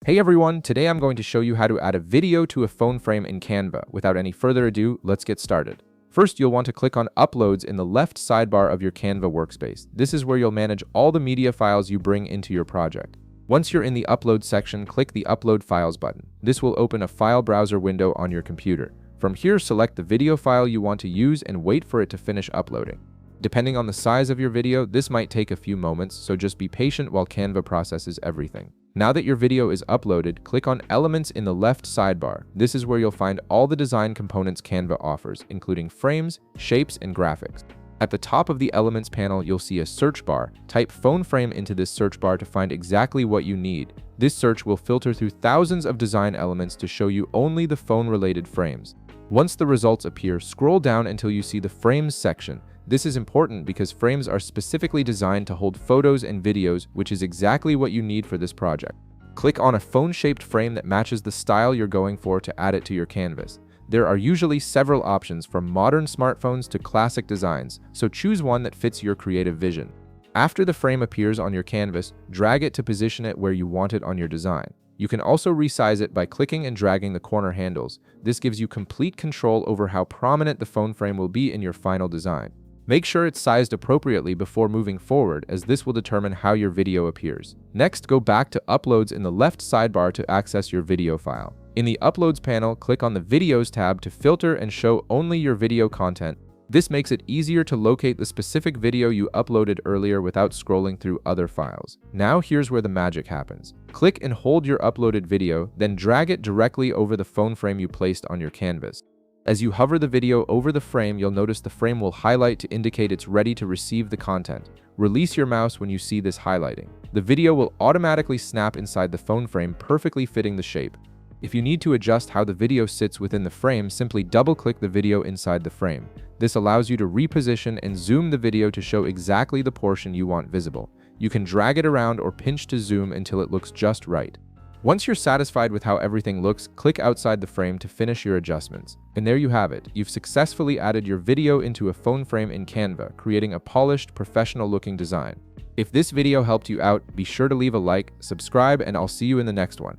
Hey everyone, today I'm going to show you how to add a video to a phone frame in Canva. Without any further ado, let's get started. First, you'll want to click on Uploads in the left sidebar of your Canva workspace. This is where you'll manage all the media files you bring into your project. Once you're in the Upload section, click the Upload Files button. This will open a file browser window on your computer. From here, select the video file you want to use and wait for it to finish uploading. Depending on the size of your video, this might take a few moments, so just be patient while Canva processes everything. Now that your video is uploaded, click on Elements in the left sidebar. This is where you'll find all the design components Canva offers, including frames, shapes, and graphics. At the top of the Elements panel, you'll see a search bar. Type phone frame into this search bar to find exactly what you need. This search will filter through thousands of design elements to show you only the phone-related frames. Once the results appear, scroll down until you see the Frames section. This is important because frames are specifically designed to hold photos and videos, which is exactly what you need for this project. Click on a phone-shaped frame that matches the style you're going for to add it to your canvas. There are usually several options from modern smartphones to classic designs, so choose one that fits your creative vision. After the frame appears on your canvas, drag it to position it where you want it on your design. You can also resize it by clicking and dragging the corner handles. This gives you complete control over how prominent the phone frame will be in your final design. Make sure it's sized appropriately before moving forward, as this will determine how your video appears. Next, go back to Uploads in the left sidebar to access your video file. In the Uploads panel, click on the Videos tab to filter and show only your video content. This makes it easier to locate the specific video you uploaded earlier without scrolling through other files. Now here's where the magic happens. Click and hold your uploaded video, then drag it directly over the phone frame you placed on your canvas. As you hover the video over the frame, you'll notice the frame will highlight to indicate it's ready to receive the content. Release your mouse when you see this highlighting. The video will automatically snap inside the phone frame, perfectly fitting the shape. If you need to adjust how the video sits within the frame, simply double-click the video inside the frame. This allows you to reposition and zoom the video to show exactly the portion you want visible. You can drag it around or pinch to zoom until it looks just right. Once you're satisfied with how everything looks, click outside the frame to finish your adjustments. And there you have it. You've successfully added your video into a phone frame in Canva, creating a polished, professional-looking design. If this video helped you out, be sure to leave a like, subscribe, and I'll see you in the next one.